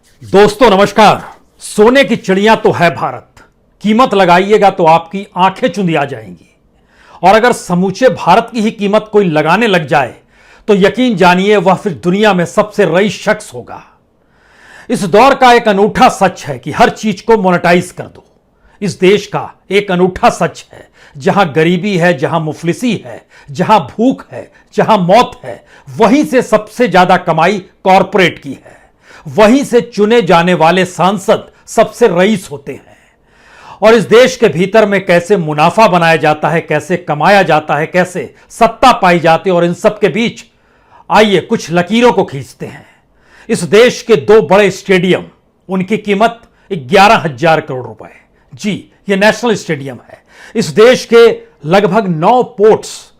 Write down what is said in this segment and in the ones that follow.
दोस्तों नमस्कार। सोने की चिड़िया तो है भारत, कीमत लगाइएगा तो आपकी आंखें चुंधिया जाएंगी। और अगर समूचे भारत की ही कीमत कोई लगाने लग जाए तो यकीन जानिए वह फिर दुनिया में सबसे रईस शख्स होगा। इस दौर का एक अनूठा सच है कि हर चीज को मोनेटाइज कर दो। इस देश का एक अनूठा सच है, जहां गरीबी है, जहां मुफलिसी है, जहां भूख है, जहां मौत है, वहीं से सबसे ज्यादा कमाई कॉरपोरेट की है। वहीं से चुने जाने वाले सांसद सबसे रईस होते हैं। और इस देश के भीतर में कैसे मुनाफा बनाया जाता है, कैसे कमाया जाता है, कैसे सत्ता पाई जाती है, और इन सब के बीच आइए कुछ लकीरों को खींचते हैं। इस देश के दो बड़े स्टेडियम, उनकी कीमत 11,000 करोड़ रुपए। जी, यह नेशनल स्टेडियम है। इस देश के लगभग 9 पोर्ट्स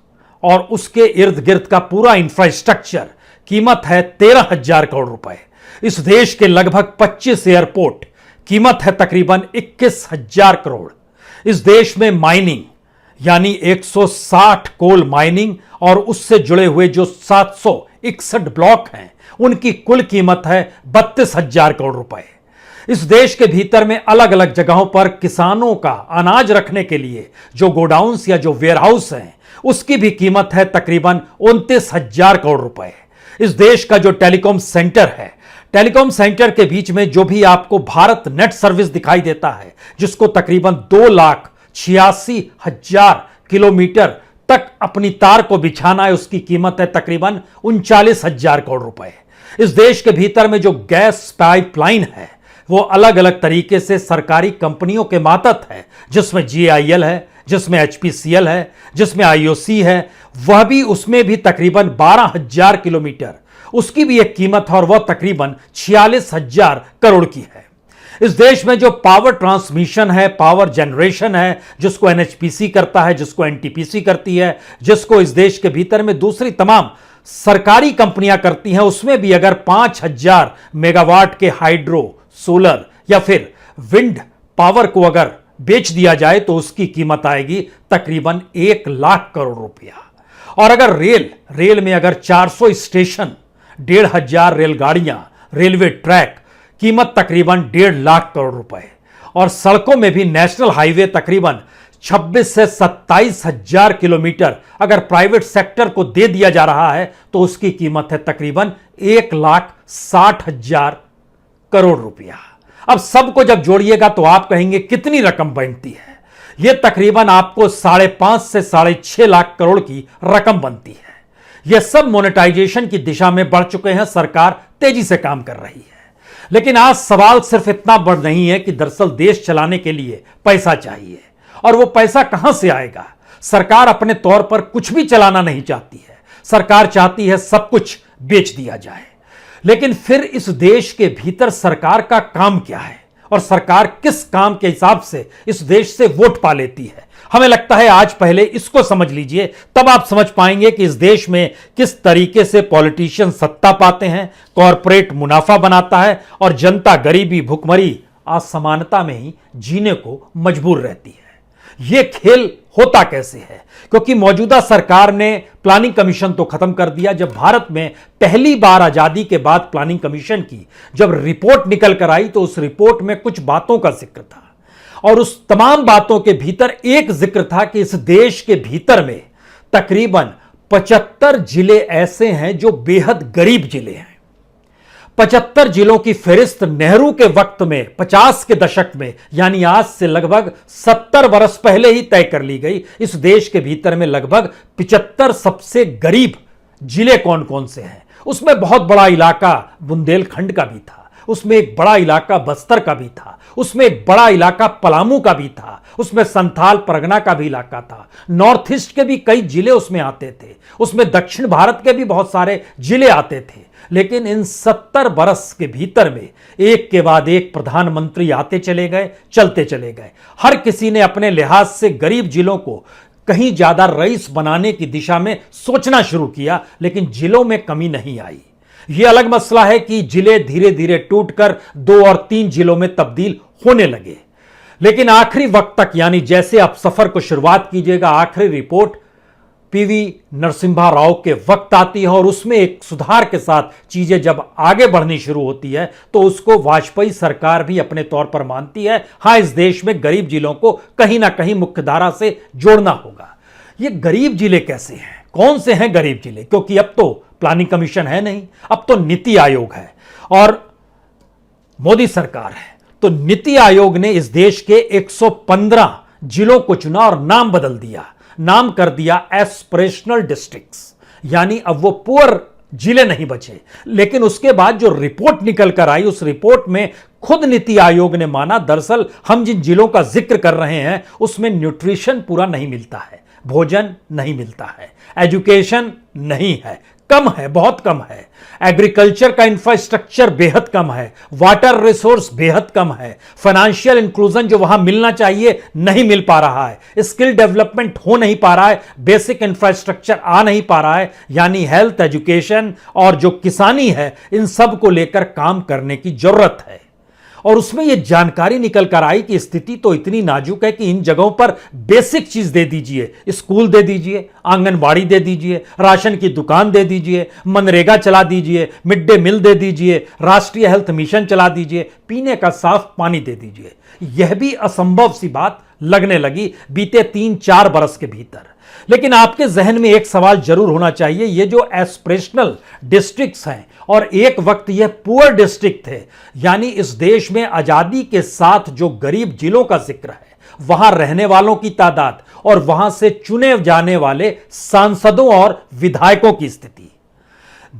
और उसके इर्द गिर्द का पूरा इंफ्रास्ट्रक्चर, कीमत है 13,000 करोड़ रुपए। इस देश के लगभग 25 एयरपोर्ट, कीमत है तकरीबन 21,000 करोड़। इस देश में माइनिंग यानी 160 कोल माइनिंग और उससे जुड़े हुए जो 761 ब्लॉक हैं, उनकी कुल कीमत है 32,000 करोड़ रुपए। इस देश के भीतर में अलग अलग जगहों पर किसानों का अनाज रखने के लिए जो गोडाउन्स या जो वेयरहाउस हैं, उसकी भी कीमत है तकरीबन 29,000 करोड़ रुपए। इस देश का जो टेलीकॉम सेंटर है, टेलीकॉम सेंटर के बीच में जो भी आपको भारत नेट सर्विस दिखाई देता है, जिसको तकरीबन 2,86,000 किलोमीटर तक अपनी तार को बिछाना है, उसकी कीमत है तकरीबन 39,000 करोड़ रुपए। इस देश के भीतर में जो गैस पाइपलाइन है, वो अलग अलग तरीके से सरकारी कंपनियों के मातहत है, जिसमें GIL है, जिसमें HPCL है, जिसमें IOC है। वह भी, उसमें भी तकरीबन 12,000 किलोमीटर, उसकी भी एक कीमत है और वह तकरीबन 46,000 करोड़ की है। इस देश में जो पावर ट्रांसमिशन है, पावर जनरेशन है, जिसको NHPC करता है, जिसको NTPC करती है, जिसको इस देश के भीतर में दूसरी तमाम सरकारी कंपनियां करती हैं, उसमें भी अगर 5,000 मेगावाट के हाइड्रो, सोलर या फिर विंड पावर को अगर बेच दिया जाए तो उसकी कीमत आएगी तकरीबन 1,00,000 करोड़ रुपया। और अगर रेल में अगर 400 स्टेशन, 1,500 रेलगाड़ियां, रेलवे ट्रैक, कीमत तकरीबन 1,50,000 करोड़ रुपए। और सड़कों में भी नेशनल हाईवे तकरीबन 26 से 27,000 किलोमीटर अगर प्राइवेट सेक्टर को दे दिया जा रहा है तो उसकी कीमत है तकरीबन 1,60,000 करोड़ रुपया। अब सबको जब जोड़िएगा तो आप कहेंगे कितनी रकम बनती है। यह तकरीबन आपको 5.5 से 6.5 लाख करोड़ की रकम बनती है। यह सब मोनेटाइजेशन की दिशा में बढ़ चुके हैं, सरकार तेजी से काम कर रही है। लेकिन आज सवाल सिर्फ इतना बड़ नहीं है कि दरअसल देश चलाने के लिए पैसा चाहिए, और वो पैसा कहां से आएगा। सरकार अपने तौर पर कुछ भी चलाना नहीं चाहती है। सरकार चाहती है सब कुछ बेच दिया जाए। लेकिन फिर इस देश के भीतर सरकार का काम क्या है, और सरकार किस काम के हिसाब से इस देश से वोट पा लेती है। हमें लगता है आज पहले इसको समझ लीजिए, तब आप समझ पाएंगे कि इस देश में किस तरीके से पॉलिटिशियन सत्ता पाते हैं, कॉरपोरेट मुनाफा बनाता है, और जनता गरीबी, भुखमरी, असमानता में ही जीने को मजबूर रहती है। यह खेल होता कैसे है? क्योंकि मौजूदा सरकार ने प्लानिंग कमीशन तो खत्म कर दिया। जब भारत में पहली बार आजादी के बाद प्लानिंग कमीशन की जब रिपोर्ट निकल कर आई तो उस रिपोर्ट में कुछ बातों का जिक्र था, और उस तमाम बातों के भीतर एक जिक्र था कि इस देश के भीतर में तकरीबन 75 जिले ऐसे हैं जो बेहद गरीब जिले हैं। 75 जिलों की फहरिस्त नेहरू के वक्त में 50 के दशक में, यानी आज से लगभग 70 वर्ष पहले ही तय कर ली गई। इस देश के भीतर में लगभग 75 सबसे गरीब जिले कौन कौन से हैं। उसमें बहुत बड़ा इलाका बुंदेलखंड का भी था, उसमें एक बड़ा इलाका बस्तर का भी था, उसमें एक बड़ा इलाका पलामू का भी था, उसमें संथाल परगना का भी इलाका था। नॉर्थ ईस्ट के भी कई जिले उसमें आते थे, उसमें दक्षिण भारत के भी बहुत सारे जिले आते थे। लेकिन इन 70 बरस के भीतर में एक के बाद एक प्रधानमंत्री आते चले गए, चलते चले गए। हर किसी ने अपने लिहाज से गरीब जिलों को कहीं ज्यादा रईस बनाने की दिशा में सोचना शुरू किया, लेकिन जिलों में कमी नहीं आई। यह अलग मसला है कि जिले धीरे धीरे टूटकर 2 और 3 जिलों में तब्दील होने लगे। लेकिन आखिरी वक्त तक, यानी जैसे आप सफर को शुरुआत कीजिएगा, आखिरी रिपोर्ट पीवी नरसिम्हा राव के वक्त आती है और उसमें एक सुधार के साथ चीजें जब आगे बढ़नी शुरू होती है तो उसको वाजपेयी सरकार भी अपने तौर पर मानती है। हां, इस देश में गरीब जिलों को कहीं ना कहीं मुख्यधारा से जोड़ना होगा। ये गरीब जिले कैसे हैं, कौन से हैं गरीब जिले? क्योंकि अब तो प्लानिंग कमीशन है नहीं, अब तो नीति आयोग है और मोदी सरकार है। तो नीति आयोग ने इस देश के 115 जिलों को चुना और नाम बदल दिया, नाम कर दिया एस्पिरेशनल डिस्ट्रिक्ट्स, यानी अब वो पुअर जिले नहीं बचे। लेकिन उसके बाद जो रिपोर्ट निकल कर आई, उस रिपोर्ट में खुद नीति आयोग ने माना दरअसल हम जिन जिलों का जिक्र कर रहे हैं उसमें न्यूट्रिशन पूरा नहीं मिलता है, भोजन नहीं मिलता है, एजुकेशन नहीं है, कम है, बहुत कम है, एग्रीकल्चर का इंफ्रास्ट्रक्चर बेहद कम है, वाटर रिसोर्स बेहद कम है, फाइनेंशियल इंक्लूजन जो वहां मिलना चाहिए नहीं मिल पा रहा है, स्किल डेवलपमेंट हो नहीं पा रहा है, बेसिक इंफ्रास्ट्रक्चर आ नहीं पा रहा है, यानी हेल्थ, एजुकेशन और जो किसानी है, इन सब को लेकर काम करने की जरूरत है। और उसमें यह जानकारी निकल कर आई कि स्थिति तो इतनी नाजुक है कि इन जगहों पर बेसिक चीज दे दीजिए, स्कूल दे दीजिए, आंगनबाड़ी दे दीजिए, राशन की दुकान दे दीजिए, मनरेगा चला दीजिए, मिड डे मील दे दीजिए, राष्ट्रीय हेल्थ मिशन चला दीजिए, पीने का साफ पानी दे दीजिए। यह भी असंभव सी बात लगने लगी बीते 3-4 बरस के भीतर। लेकिन आपके जहन में एक सवाल जरूर होना चाहिए, ये जो एस्पिरेशनल डिस्ट्रिक्ट्स हैं और एक वक्त ये पुअर डिस्ट्रिक्ट थे, यानी इस देश में आजादी के साथ जो गरीब जिलों का जिक्र है, वहां रहने वालों की तादाद और वहां से चुने जाने वाले सांसदों और विधायकों की स्थिति,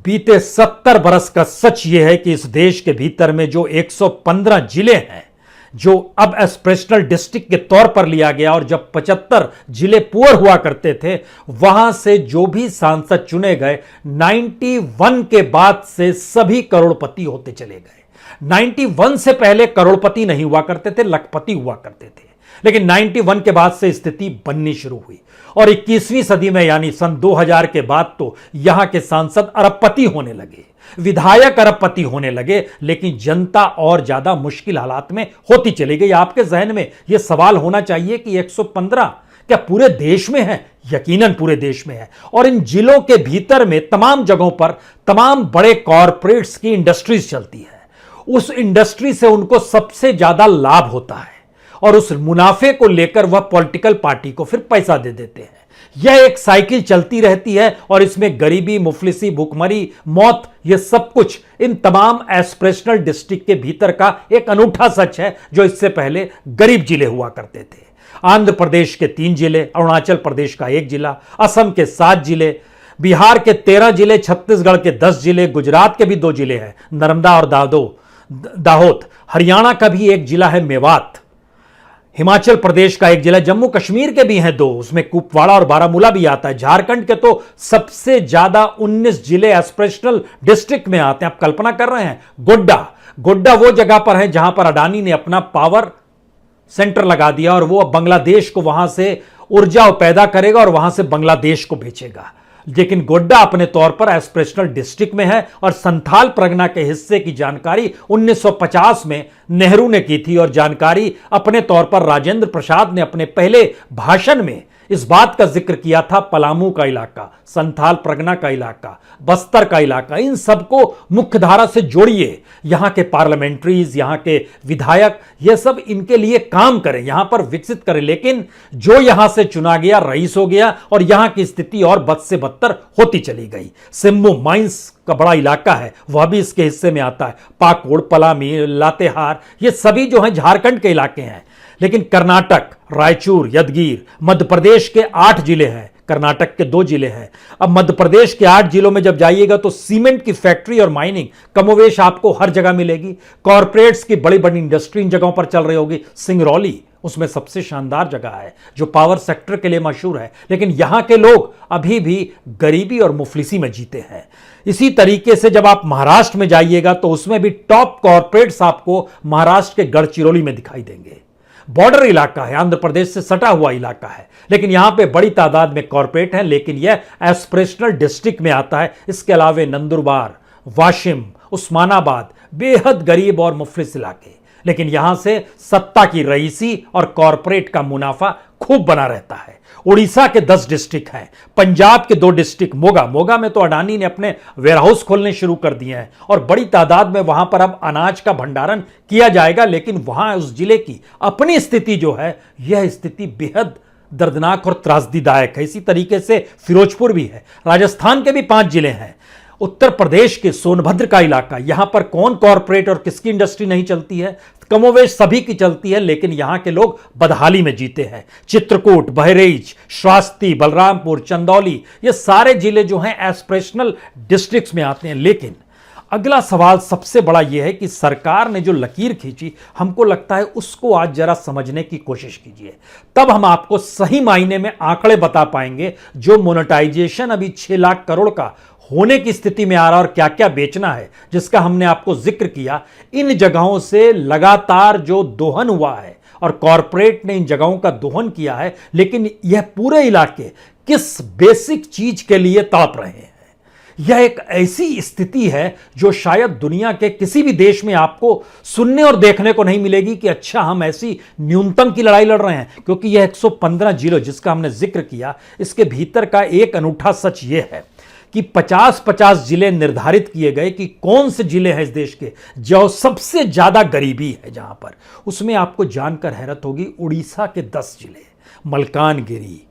बीते 70 बरस का सच यह है कि इस देश के भीतर में जो 115 जिले हैं जो अब एस्पिरेशनल डिस्ट्रिक्ट के तौर पर लिया गया, और जब 75 जिले पुअर हुआ करते थे, वहां से जो भी सांसद चुने गए 91 के बाद से सभी करोड़पति होते चले गए। 91 से पहले करोड़पति नहीं हुआ करते थे, लखपति हुआ करते थे। लेकिन 91 के बाद से स्थिति बननी शुरू हुई और 21वीं सदी में यानी सन 2000 के बाद तो यहां के सांसद अरबपति होने लगे, विधायक अरबपति होने लगे, लेकिन जनता और ज्यादा मुश्किल हालात में होती चली गई। आपके जहन में यह सवाल होना चाहिए कि 115 क्या पूरे देश में है? यकीनन पूरे देश में है। और इन जिलों के भीतर में तमाम जगहों पर तमाम बड़े कॉरपोरेट्स की इंडस्ट्रीज चलती है। उस इंडस्ट्री से उनको सबसे ज्यादा लाभ होता है और उस मुनाफे को लेकर वह पॉलिटिकल पार्टी को फिर पैसा दे देते हैं। यह एक साइकिल चलती रहती है और इसमें गरीबी, मुफलिसी, भूखमरी, मौत, यह सब कुछ इन तमाम एस्पिरेशनल डिस्ट्रिक्ट के भीतर का एक अनूठा सच है जो इससे पहले गरीब जिले हुआ करते थे। आंध्र प्रदेश के 3 जिले, अरुणाचल प्रदेश का 1 जिला, असम के 7 जिले, बिहार के 13 जिले, छत्तीसगढ़ के 10 जिले, गुजरात के भी 2 जिले हैं, नर्मदा और दाहोद, हरियाणा का भी 1 जिला है मेवात, हिमाचल प्रदेश का 1 जिला, जम्मू कश्मीर के भी हैं 2, उसमें कुपवाड़ा और बारामूला भी आता है। झारखंड के तो सबसे ज्यादा 19 जिले एस्पिरेशनल डिस्ट्रिक्ट में आते हैं। आप कल्पना कर रहे हैं, गोड्डा वो जगह पर है जहां पर अडानी ने अपना पावर सेंटर लगा दिया और वो अब बांग्लादेश को वहां से ऊर्जा पैदा करेगा और वहां से बांग्लादेश को बेचेगा। लेकिन गोड्डा अपने तौर पर एस्पिरेशनल डिस्ट्रिक्ट में है और संथाल परगना के हिस्से की जानकारी 1950 में नेहरू ने की थी और जानकारी अपने तौर पर राजेंद्र प्रसाद ने अपने पहले भाषण में इस बात का जिक्र किया था। पलामू का इलाका, संथाल परगना का इलाका, बस्तर का इलाका, इन सबको मुख्यधारा से जोड़िए। यहां के पार्लियामेंट्रीज, यहां के विधायक, ये सब इनके लिए काम करें, यहां पर विकसित करें। लेकिन जो यहां से चुना गया रईस हो गया और यहां की स्थिति और बद से बदतर होती चली गई। सिम्बू माइंस का बड़ा इलाका है, वह भी इसके हिस्से में आता है। पाकुड़, पलामी, लातेहार, ये सभी जो हैं झारखंड के इलाके हैं। लेकिन कर्नाटक, रायचूर, यदगीर, मध्य प्रदेश के 8 जिले हैं, कर्नाटक के 2 जिले हैं। अब मध्य प्रदेश के 8 जिलों में जब जाइएगा तो सीमेंट की फैक्ट्री और माइनिंग कमोवेश आपको हर जगह मिलेगी। कॉरपोरेट्स की बड़ी बड़ी इंडस्ट्री इन जगहों पर चल रही होगी। सिंगरौली उसमें सबसे शानदार जगह है जो पावर सेक्टर के लिए मशहूर है, लेकिन यहां के लोग अभी भी गरीबी और मुफलिसी में जीते हैं। इसी तरीके से जब आप महाराष्ट्र में जाइएगा तो उसमें भी टॉप कॉरपोरेट्स आपको महाराष्ट्र के गढ़चिरौली में दिखाई देंगे। बॉर्डर इलाका है, आंध्र प्रदेश से सटा हुआ इलाका है, लेकिन यहां पे बड़ी तादाद में कॉरपोरेट हैं, लेकिन यह एस्पिरेशनल डिस्ट्रिक्ट में आता है। इसके अलावा नंदुरबार, वाशिम, उस्मानाबाद, बेहद गरीब और मुफलिस इलाके। लेकिन यहां से सत्ता की रईसी और कॉरपोरेट का मुनाफा खूब बना रहता है। उड़ीसा के 10 डिस्ट्रिक्ट हैं, पंजाब के 2 डिस्ट्रिक्ट, मोगा में तो अडानी ने अपने वेयरहाउस खोलने शुरू कर दिए हैं और बड़ी तादाद में वहां पर अब अनाज का भंडारण किया जाएगा। लेकिन वहां उस जिले की अपनी स्थिति जो है, यह स्थिति बेहद दर्दनाक और त्रासदीदायक है। इसी तरीके से फिरोजपुर भी है। राजस्थान के भी 5 जिले हैं। उत्तर प्रदेश के सोनभद्र का इलाका, यहां पर कौन कॉरपोरेट और किसकी इंडस्ट्री नहीं चलती है? कमोवेश सभी की चलती है, लेकिन यहां के लोग बदहाली में जीते हैं। चित्रकूट, बहरेइच, श्रावस्ती, बलरामपुर, चंदौली, ये सारे जिले जो हैं एस्पिरेशनल डिस्ट्रिक्ट्स में आते हैं। लेकिन अगला सवाल सबसे बड़ा यह है कि सरकार ने जो लकीर खींची, हमको लगता है उसको आज जरा समझने की कोशिश कीजिए, तब हम आपको सही मायने में आंकड़े बता पाएंगे। जो मोनेटाइजेशन अभी 6 लाख करोड़ का होने की स्थिति में आ रहा और क्या क्या बेचना है, जिसका हमने आपको जिक्र किया, इन जगहों से लगातार जो दोहन हुआ है और कॉरपोरेट ने इन जगहों का दोहन किया है। लेकिन यह पूरे इलाके किस बेसिक चीज के लिए तड़प रहे हैं? यह एक ऐसी स्थिति है जो शायद दुनिया के किसी भी देश में आपको सुनने और देखने को नहीं मिलेगी कि अच्छा हम ऐसी न्यूनतम की लड़ाई लड़ रहे हैं। क्योंकि यह 115 जिलों जिसका हमने जिक्र किया, इसके भीतर का एक अनूठा सच यह है कि 50-50 जिले निर्धारित किए गए कि कौन से जिले हैं इस देश के जो सबसे ज्यादा गरीबी है जहां पर। उसमें आपको जानकर हैरत होगी, उड़ीसा के 10 जिले, मलकानगिरी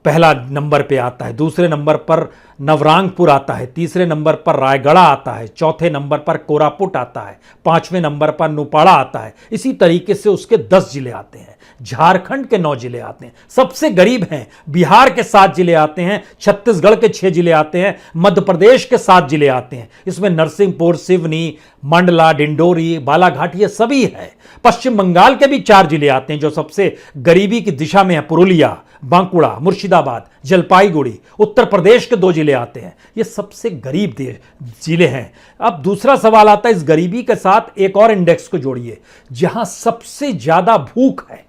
पहला नंबर पे आता है, दूसरे नंबर पर नवरंगपुर आता है, तीसरे नंबर पर रायगढ़ आता है, चौथे नंबर पर कोरापुट आता है, 5वें नंबर पर नुपाड़ा आता है। इसी तरीके से उसके 10 जिले आते हैं। झारखंड के 9 जिले आते हैं। सबसे गरीब हैं बिहार के 7 जिले आते हैं, छत्तीसगढ़ के 6 जिले आते हैं, मध्य प्रदेश के 7 जिले आते हैं। इसमें नरसिंहपुर, सिवनी, मंडला, डिंडोरी, बालाघाट ये सभी है। पश्चिम बंगाल के भी 4 जिले आते हैं जो सबसे गरीबी की दिशा में है, पुरुलिया, बांकुड़ा, मुर्शिदाबाद, जलपाईगुड़ी। उत्तर प्रदेश के 2 जिले आते हैं। ये सबसे गरीब जिले हैं। अब दूसरा सवाल आता है, इस गरीबी के साथ एक और इंडेक्स को जोड़िए जहां सबसे ज्यादा भूख है।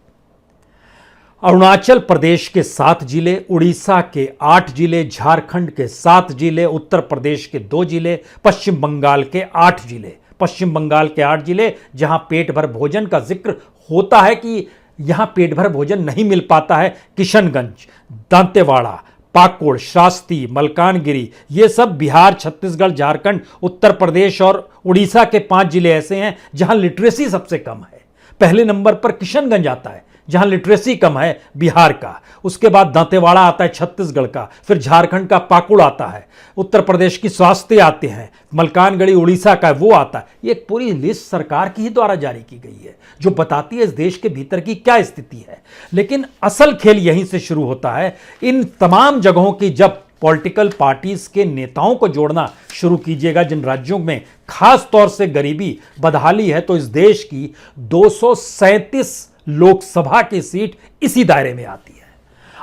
अरुणाचल प्रदेश के 7 जिले, उड़ीसा के 8 जिले, झारखंड के 7 जिले, उत्तर प्रदेश के 2 जिले, पश्चिम बंगाल के 8 जिले। पश्चिम बंगाल के 8 जिले जहां पेट भर भोजन का जिक्र होता है कि यहां पेट भर भोजन नहीं मिल पाता है। किशनगंज, दंतेवाड़ा, पाकुड़, श्रावस्ती, मलकानगिरी, ये सब बिहार, छत्तीसगढ़, झारखंड, उत्तर प्रदेश और उड़ीसा के 5 जिले ऐसे हैं जहां लिटरेसी सबसे कम है। पहले नंबर पर किशनगंज आता है जहां लिटरेसी कम है, बिहार का। उसके बाद दंतेवाड़ा आता है छत्तीसगढ़ का, फिर झारखंड का पाकुड़ आता है, उत्तर प्रदेश की स्वास्थ्य आते हैं, मलकानगिरी उड़ीसा का वो आता है। ये एक पूरी लिस्ट सरकार की ही द्वारा जारी की गई है जो बताती है इस देश के भीतर की क्या स्थिति है। लेकिन असल खेल यहीं से शुरू होता है। इन तमाम जगहों की जब पॉलिटिकल पार्टीज के नेताओं को जोड़ना शुरू कीजिएगा जिन राज्यों में खास तौर से गरीबी बदहाली है, तो इस देश की 237 लोकसभा की सीट इसी दायरे में आती है।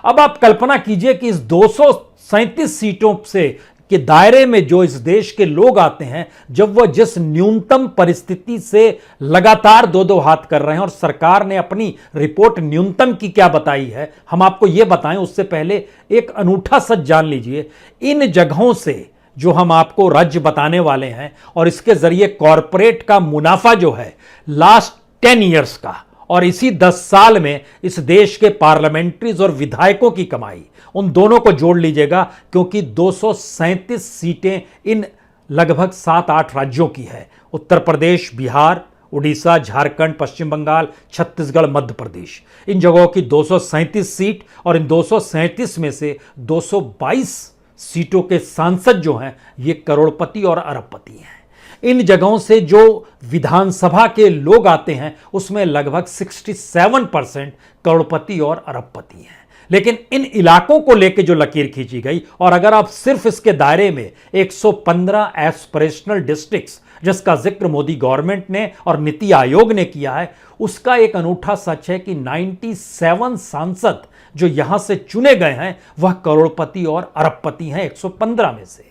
अब आप कल्पना कीजिए कि इस 237 सीटों से के दायरे में जो इस देश के लोग आते हैं, जब वह जिस न्यूनतम परिस्थिति से लगातार 2-2 हाथ कर रहे हैं, और सरकार ने अपनी रिपोर्ट न्यूनतम की क्या बताई है हम आपको यह बताएं, उससे पहले एक अनूठा सच जान लीजिए। इन जगहों से जो हम आपको राज्य बताने वाले हैं और इसके जरिए कॉरपोरेट का मुनाफा जो है लास्ट 10 ईयर्स का, और इसी 10 साल में इस देश के पार्लियामेंट्रीज और विधायकों की कमाई, उन दोनों को जोड़ लीजिएगा, क्योंकि 237 सीटें इन लगभग 7-8 राज्यों की है। उत्तर प्रदेश, बिहार, उड़ीसा, झारखंड, पश्चिम बंगाल, छत्तीसगढ़, मध्य प्रदेश, इन जगहों की 237 सीट, और इन 237 में से 222 सीटों के सांसद जो हैं ये करोड़पति और अरबपति हैं। इन जगहों से जो विधानसभा के लोग आते हैं उसमें लगभग 67% करोड़पति और अरबपति हैं। लेकिन इन इलाकों को लेकर जो लकीर खींची गई, और अगर आप सिर्फ इसके दायरे में 115 एस्पिरेशनल डिस्ट्रिक्ट्स जिसका जिक्र मोदी गवर्नमेंट ने और नीति आयोग ने किया है, उसका एक अनूठा सच है कि 97 सांसद जो यहां से चुने गए हैं वह करोड़पति और अरबपति हैं 115 में से।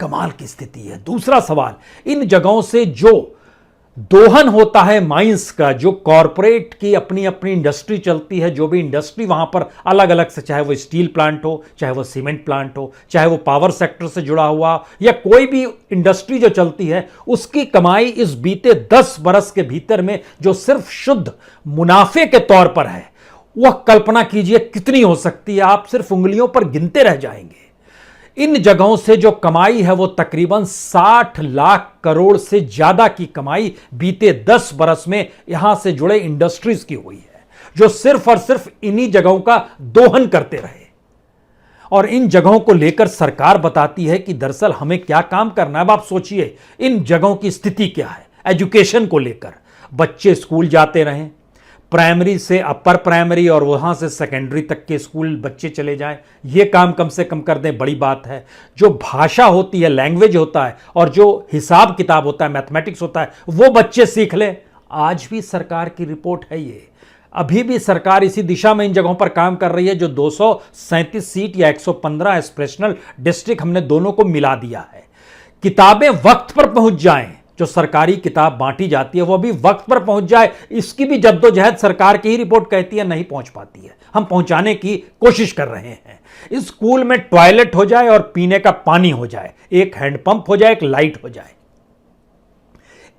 कमाल की स्थिति है। दूसरा सवाल, इन जगहों से जो दोहन होता है माइंस का, जो कॉरपोरेट की अपनी अपनी इंडस्ट्री चलती है, जो भी इंडस्ट्री वहां पर अलग अलग से, चाहे वो स्टील प्लांट हो, चाहे वो सीमेंट प्लांट हो, चाहे वो पावर सेक्टर से जुड़ा हुआ, या कोई भी इंडस्ट्री जो चलती है, उसकी कमाई इस बीते 10 बरस के भीतर में जो सिर्फ शुद्ध मुनाफे के तौर पर है, वह कल्पना कीजिए कितनी हो सकती है, आप सिर्फ उंगलियों पर गिनते रह जाएंगे। इन जगहों से जो कमाई है वो तकरीबन 60 लाख करोड़ से ज्यादा की कमाई बीते 10 बरस में यहां से जुड़े इंडस्ट्रीज की हुई है, जो सिर्फ और सिर्फ इन्हीं जगहों का दोहन करते रहे। और इन जगहों को लेकर सरकार बताती है कि दरअसल हमें क्या काम करना है। अब आप सोचिए इन जगहों की स्थिति क्या है। एजुकेशन को लेकर बच्चे स्कूल जाते रहें, प्राइमरी से अपर प्राइमरी और वहां से सेकेंडरी तक के स्कूल बच्चे चले जाएं, ये काम कम से कम कर दें, बड़ी बात है। जो भाषा होती है, लैंग्वेज होता है, और जो हिसाब किताब होता है, मैथमेटिक्स होता है, वो बच्चे सीख लें। आज भी सरकार की रिपोर्ट है ये, अभी भी सरकार इसी दिशा में इन जगहों पर काम कर रही है। जो 237 सीट या 115 एस्पिरेशनल डिस्ट्रिक्ट हमने दोनों को मिला दिया है। किताबें वक्त पर पहुंच जाएं, जो सरकारी किताब बांटी जाती है वो भी वक्त पर पहुंच जाए, इसकी भी जद्दोजहद सरकार की ही रिपोर्ट कहती है नहीं पहुंच पाती है। हम पहुंचाने की कोशिश कर रहे हैं। इस स्कूल में टॉयलेट हो जाए और पीने का पानी हो जाए, एक हैंडपंप हो जाए, एक लाइट हो जाए।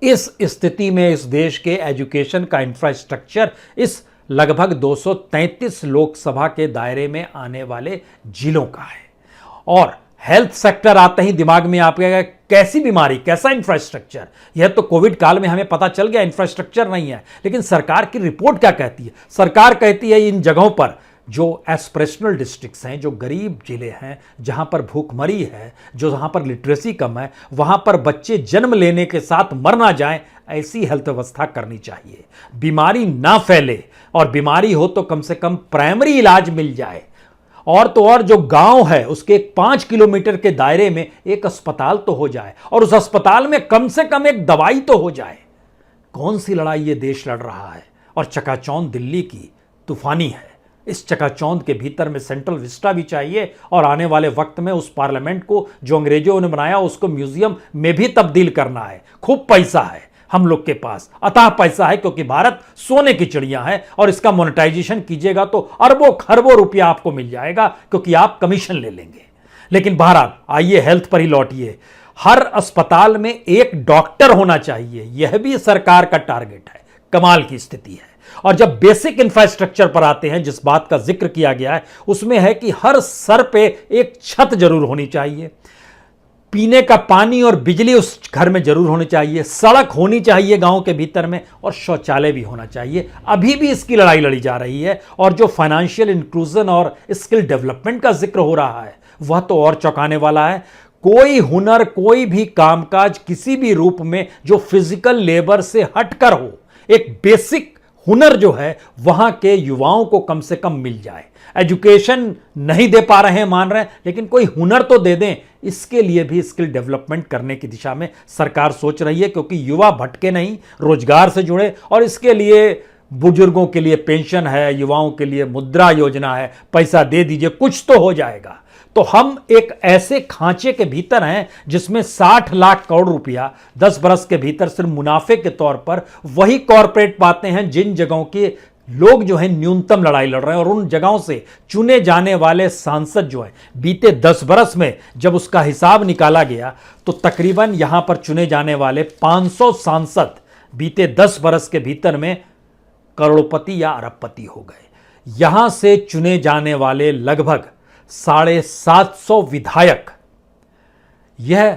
इस स्थिति में इस देश के एजुकेशन का इंफ्रास्ट्रक्चर इस लगभग 233 लोकसभा के दायरे में आने वाले जिलों का है। और हेल्थ सेक्टर आते ही दिमाग में आपके कैसी बीमारी, कैसा इंफ्रास्ट्रक्चर। यह तो कोविड काल में हमें पता चल गया इंफ्रास्ट्रक्चर नहीं है, लेकिन सरकार की रिपोर्ट क्या कहती है। सरकार कहती है इन जगहों पर जो एस्पिरेशनल डिस्ट्रिक्ट्स हैं, जो गरीब जिले हैं, जहां पर भूखमरी है, जो जहां पर लिटरेसी कम है, वहां पर बच्चे जन्म लेने के साथ मर ना जाएं, ऐसी हेल्थ व्यवस्था करनी चाहिए। बीमारी ना फैले, और बीमारी हो तो कम से कम प्राइमरी इलाज मिल जाए। और तो और जो गांव है उसके 5 किलोमीटर के दायरे में एक अस्पताल तो हो जाए, और उस अस्पताल में कम से कम एक दवाई तो हो जाए। कौन सी लड़ाई ये देश लड़ रहा है। और चकाचौंध दिल्ली की तूफानी है। इस चकाचौंध के भीतर में सेंट्रल विस्टा भी चाहिए, और आने वाले वक्त में उस पार्लियामेंट को जो अंग्रेजों ने बनाया उसको म्यूजियम में भी तब्दील करना है। खूब पैसा है हम लोग के पास, अतः पैसा है, क्योंकि भारत सोने की चिड़िया है, और इसका मोनेटाइजेशन कीजिएगा तो अरबों खरबों रुपया आपको मिल जाएगा, क्योंकि आप कमीशन ले लेंगे। लेकिन बहरहाल आइए हेल्थ पर ही लौटिए। हर अस्पताल में एक डॉक्टर होना चाहिए, यह भी सरकार का टारगेट है। कमाल की स्थिति है। और जब बेसिक इंफ्रास्ट्रक्चर पर आते हैं, जिस बात का जिक्र किया गया है उसमें है कि हर सर पे एक छत जरूर होनी चाहिए, पीने का पानी और बिजली उस घर में जरूर होनी चाहिए, सड़क होनी चाहिए गांव के भीतर में, और शौचालय भी होना चाहिए। अभी भी इसकी लड़ाई लड़ी जा रही है। और जो फाइनेंशियल इंक्लूजन और स्किल डेवलपमेंट का जिक्र हो रहा है वह तो और चौंकाने वाला है। कोई हुनर, कोई भी कामकाज किसी भी रूप में जो फिजिकल लेबर से हटकर हो, एक बेसिक हुनर जो है वहां के युवाओं को कम से कम मिल जाए। एजुकेशन नहीं दे पा रहे हैं मान रहे हैं, लेकिन कोई हुनर तो दे दें। इसके लिए भी स्किल डेवलपमेंट करने की दिशा में सरकार सोच रही है, क्योंकि युवा भटके नहीं, रोजगार से जुड़े। और इसके लिए बुजुर्गों के लिए पेंशन है, युवाओं के लिए मुद्रा योजना है, पैसा दे दीजिए कुछ तो हो जाएगा। तो हम एक ऐसे खांचे के भीतर हैं जिसमें 60 लाख करोड़ रुपया 10 बरस के भीतर सिर्फ मुनाफे के तौर पर वही कॉरपोरेट पाते हैं जिन जगहों के लोग जो है न्यूनतम लड़ाई लड़ रहे हैं। और उन जगहों से चुने जाने वाले सांसद जो हैं, बीते 10 बरस में जब उसका हिसाब निकाला गया तो तकरीबन यहां पर चुने जाने वाले 500 सांसद बीते 10 बरस के भीतर में करोड़पति या अरबपति हो गए। यहां से चुने जाने वाले लगभग 750 विधायक यह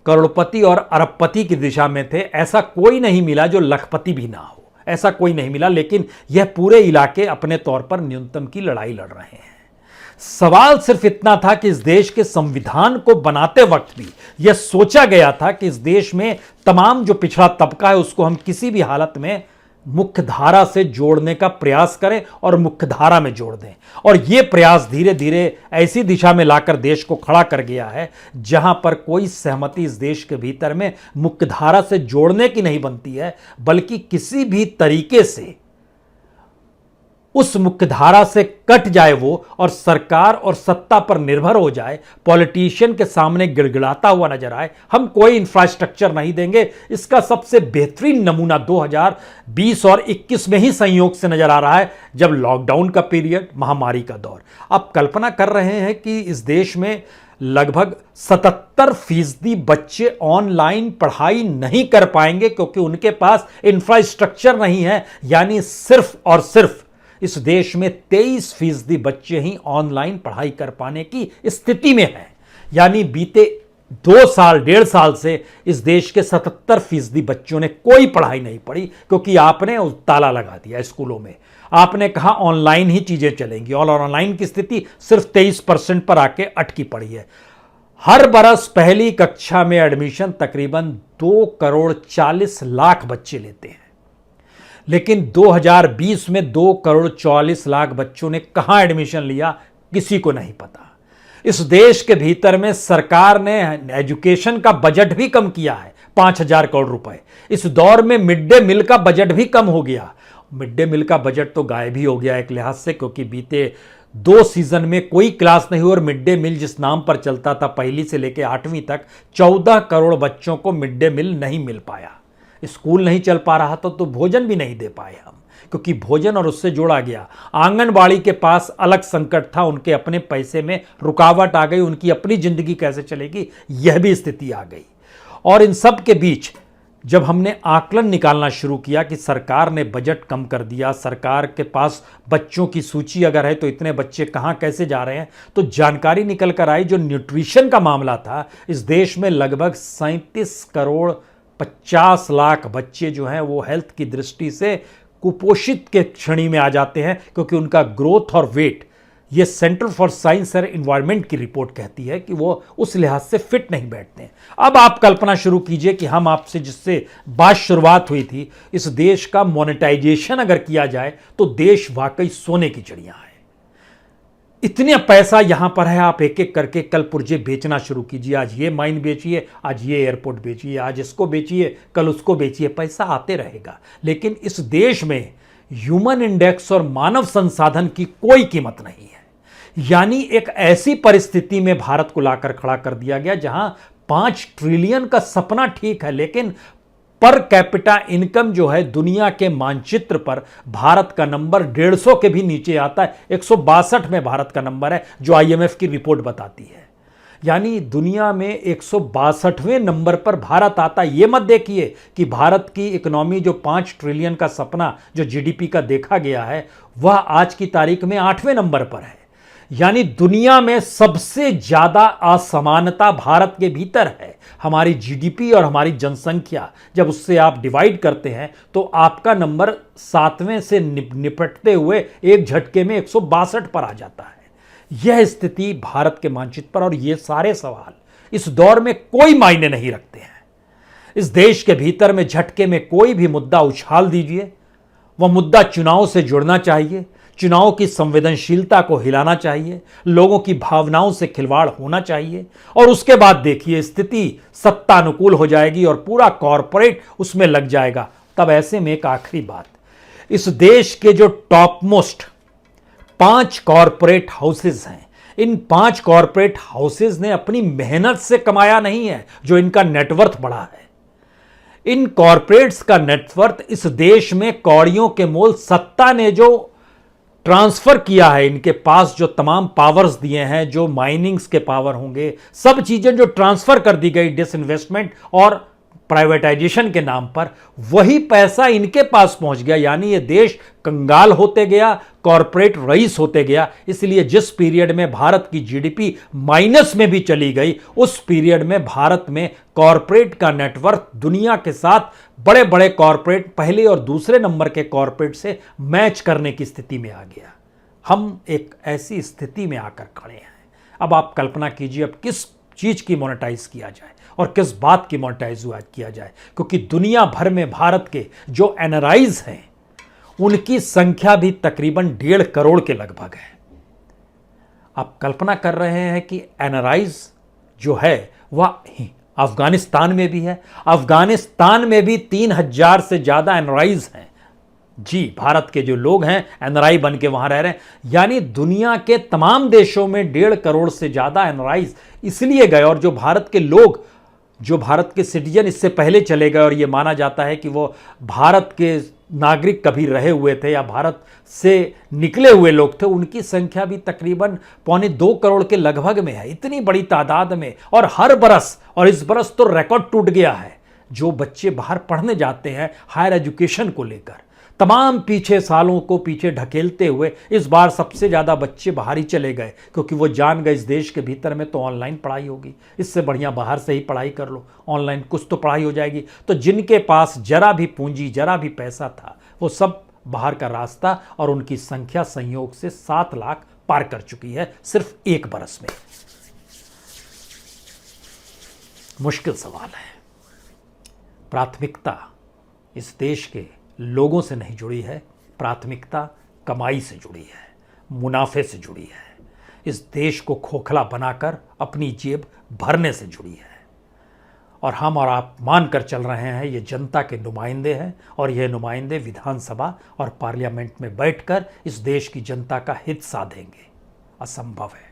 करोड़पति और अरबपति की दिशा में थे। ऐसा कोई नहीं मिला जो लखपति भी ना हो, ऐसा कोई नहीं मिला। लेकिन यह पूरे इलाके अपने तौर पर न्यूनतम की लड़ाई लड़ रहे हैं। सवाल सिर्फ इतना था कि इस देश के संविधान को बनाते वक्त भी यह सोचा गया था कि इस देश में तमाम जो पिछड़ा तबका है उसको हम किसी भी हालत में मुख्य धारा से जोड़ने का प्रयास करें और मुख्य धारा में जोड़ दें। और यह प्रयास धीरे धीरे ऐसी दिशा में लाकर देश को खड़ा कर गया है जहां पर कोई सहमति इस देश के भीतर में मुख्य धारा से जोड़ने की नहीं बनती है, बल्कि किसी भी तरीके से उस मुख्यधारा से कट जाए वो और सरकार और सत्ता पर निर्भर हो जाए, पॉलिटिशियन के सामने गिड़गिड़ाता हुआ नजर आए, हम कोई इंफ्रास्ट्रक्चर नहीं देंगे, इसका सबसे बेहतरीन नमूना 2020 और 21 में ही संयोग से नजर आ रहा है, जब लॉकडाउन का पीरियड, महामारी का दौर। आप कल्पना कर रहे हैं कि इस देश में लगभग 77% बच्चे ऑनलाइन पढ़ाई नहीं कर पाएंगे क्योंकि उनके पास इंफ्रास्ट्रक्चर नहीं है। यानी सिर्फ और सिर्फ इस देश में 23% बच्चे ही ऑनलाइन पढ़ाई कर पाने की स्थिति में हैं। यानी बीते 1.5 साल से इस देश के 77% बच्चों ने कोई पढ़ाई नहीं पढ़ी क्योंकि आपने उस ताला लगा दिया स्कूलों में। आपने कहा ऑनलाइन ही चीजें चलेंगी और ऑनलाइन की स्थिति सिर्फ 23% पर आके अटकी पड़ी है। हर बरस पहली कक्षा में एडमिशन तकरीबन 2,40,00,000 बच्चे लेते हैं, लेकिन 2020 में 2,40,00,000 बच्चों ने कहां एडमिशन लिया, किसी को नहीं पता। इस देश के भीतर में सरकार ने एजुकेशन का बजट भी कम किया है, 5,000 करोड़ रुपए। इस दौर में मिड डे मील का बजट भी कम हो गया। मिड डे मील का बजट तो गायब ही हो गया एक लिहाज से, क्योंकि बीते 2 सीजन में कोई क्लास नहीं हुई और मिड डे मील जिस नाम पर चलता था पहली से लेकर 8वीं तक, 14 करोड़ बच्चों को मिड डे मील नहीं मिल पाया। स्कूल नहीं चल पा रहा था तो भोजन भी नहीं दे पाए हम, क्योंकि भोजन और उससे जोड़ा गया आंगनबाड़ी के पास अलग संकट था, उनके अपने पैसे में रुकावट आ गई, उनकी अपनी जिंदगी कैसे चलेगी यह भी स्थिति आ गई। और इन सब के बीच जब हमने आकलन निकालना शुरू किया कि सरकार ने बजट कम कर दिया, सरकार के पास बच्चों की सूची अगर है तो इतने बच्चे कहां कैसे जा रहे हैं, तो जानकारी निकल कर आई जो न्यूट्रिशन का मामला था, इस देश में लगभग 37,50,00,000 बच्चे जो हैं वो हेल्थ की दृष्टि से कुपोषित के श्रेणी में आ जाते हैं, क्योंकि उनका ग्रोथ और वेट, ये centre for science and environment की रिपोर्ट कहती है कि वो उस लिहाज से फिट नहीं बैठते हैं। अब आप कल्पना शुरू कीजिए कि हम आपसे जिससे बात शुरुआत हुई थी, इस देश का मोनेटाइजेशन अगर किया जाए तो देश वाकई सोने की चिड़िया है। इतने पैसा यहां पर है, आप एक एक करके कल पुर्जे बेचना शुरू कीजिए। आज ये माइन बेचिए, आज ये एयरपोर्ट बेचिए, आज इसको बेचिए, कल उसको बेचिए, पैसा आते रहेगा। लेकिन इस देश में ह्यूमन इंडेक्स और मानव संसाधन की कोई कीमत नहीं है। यानी एक ऐसी परिस्थिति में भारत को लाकर खड़ा कर दिया गया जहां 5 ट्रिलियन का सपना ठीक है, लेकिन पर कैपिटा इनकम जो है दुनिया के मानचित्र पर भारत का नंबर 150 के भी नीचे आता है। 162 में भारत का नंबर है, जो IMF की रिपोर्ट बताती है। यानी दुनिया में 162वें नंबर पर भारत आता है। यह मत देखिए कि भारत की इकोनॉमी जो 5 ट्रिलियन का सपना जो GDP का देखा गया है, वह आज की तारीख में 8वें नंबर पर है। यानी दुनिया में सबसे ज्यादा असमानता भारत के भीतर है। हमारी GDP और हमारी जनसंख्या जब उससे आप डिवाइड करते हैं तो आपका नंबर 7वें से निपटते हुए एक झटके में 162 पर आ जाता है। यह स्थिति भारत के मानचित्र पर, और ये सारे सवाल इस दौर में कोई मायने नहीं रखते हैं। इस देश के भीतर में झटके में कोई भी मुद्दा उछाल दीजिए, वह मुद्दा चुनाव से जुड़ना चाहिए, चुनाव की संवेदनशीलता को हिलाना चाहिए, लोगों की भावनाओं से खिलवाड़ होना चाहिए, और उसके बाद देखिए स्थिति सत्तानुकूल हो जाएगी और पूरा कॉरपोरेट उसमें लग जाएगा। तब ऐसे में एक आखिरी बात, इस देश के जो टॉप मोस्ट 5 कॉरपोरेट हाउसेज हैं, इन 5 कॉरपोरेट हाउसेज ने अपनी मेहनत से कमाया नहीं है जो इनका नेटवर्थ बढ़ा है। इन कॉरपोरेट्स का नेटवर्थ इस देश में कौड़ियों के मोल सत्ता ने जो ट्रांसफर किया है, इनके पास जो तमाम पावर्स दिए हैं, जो माइनिंग्स के पावर होंगे, सब चीजें जो ट्रांसफर कर दी गई डिसइन्वेस्टमेंट और प्राइवेटाइजेशन के नाम पर, वही पैसा इनके पास पहुंच गया। यानी ये देश कंगाल होते गया, कॉरपोरेट रईस होते गया। इसलिए जिस पीरियड में भारत की GDP माइनस में भी चली गई, उस पीरियड में भारत में कॉरपोरेट का नेटवर्क दुनिया के साथ बड़े बड़े कॉरपोरेट पहले और दूसरे नंबर के कॉरपोरेट से मैच करने की स्थिति में आ गया। हम एक ऐसी स्थिति में आकर खड़े हैं। अब आप कल्पना कीजिए अब किस चीज की मोनेटाइज किया जाए और किस बात की मोनेटाइज किया जाए, क्योंकि दुनिया भर में भारत के जो NRIs हैं उनकी संख्या भी तकरीबन 1.5 करोड़ के लगभग है। आप कल्पना कर रहे हैं कि NRIs जो है वह अफगानिस्तान में भी है। अफगानिस्तान में भी 3,000 से ज्यादा NRIs हैं जी, भारत के जो लोग हैं एनआरआई बन के वहां रह रहे हैं, यानी दुनिया के तमाम देशों में 1.5 करोड़ से ज्यादा एनआरआई इसलिए गए, और जो भारत के लोग, जो भारत के सिटीजन इससे पहले चले गए और ये माना जाता है कि वो भारत के नागरिक कभी रहे हुए थे या भारत से निकले हुए लोग थे, उनकी संख्या भी तकरीबन 1.25 करोड़ के लगभग में है। इतनी बड़ी तादाद में, और हर बरस, और इस बरस तो रिकॉर्ड टूट गया है, जो बच्चे बाहर पढ़ने जाते हैं हायर एजुकेशन को लेकर, तमाम पीछे सालों को पीछे ढकेलते हुए इस बार सबसे ज़्यादा बच्चे बाहर ही चले गए, क्योंकि वो जान गए इस देश के भीतर में तो ऑनलाइन पढ़ाई होगी, इससे बढ़िया बाहर से ही पढ़ाई कर लो, ऑनलाइन कुछ तो पढ़ाई हो जाएगी। तो जिनके पास जरा भी पूंजी, जरा भी पैसा था, वो सब बाहर का रास्ता, और उनकी संख्या संयोग से 7 लाख पार कर चुकी है सिर्फ एक बरस में। मुश्किल सवाल है। प्राथमिकता इस देश के लोगों से नहीं जुड़ी है, प्राथमिकता कमाई से जुड़ी है, मुनाफे से जुड़ी है, इस देश को खोखला बनाकर अपनी जेब भरने से जुड़ी है। और हम और आप मानकर चल रहे हैं ये जनता के नुमाइंदे हैं, और ये नुमाइंदे विधानसभा और पार्लियामेंट में बैठकर इस देश की जनता का हित साधेंगे। असंभव है।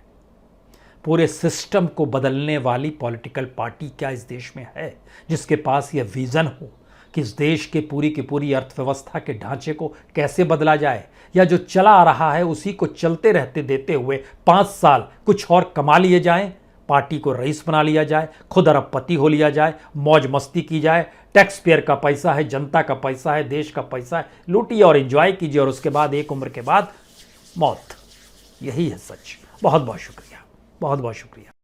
पूरे सिस्टम को बदलने वाली पॉलिटिकल पार्टी क्या इस देश में है जिसके पास यह विजन हो कि इस देश के पूरी की पूरी अर्थव्यवस्था के ढांचे को कैसे बदला जाए, या जो चला आ रहा है उसी को चलते रहते देते हुए 5 साल कुछ और कमा लिए जाएं, पार्टी को रईस बना लिया जाए, खुद अरबपति हो लिया जाए, मौज मस्ती की जाए, टैक्स पेयर का पैसा है, जनता का पैसा है, देश का पैसा है, लूटिए और एंजॉय कीजिए, और उसके बाद एक उम्र के बाद मौत। यही है सच। बहुत बहुत शुक्रिया, बहुत बहुत शुक्रिया।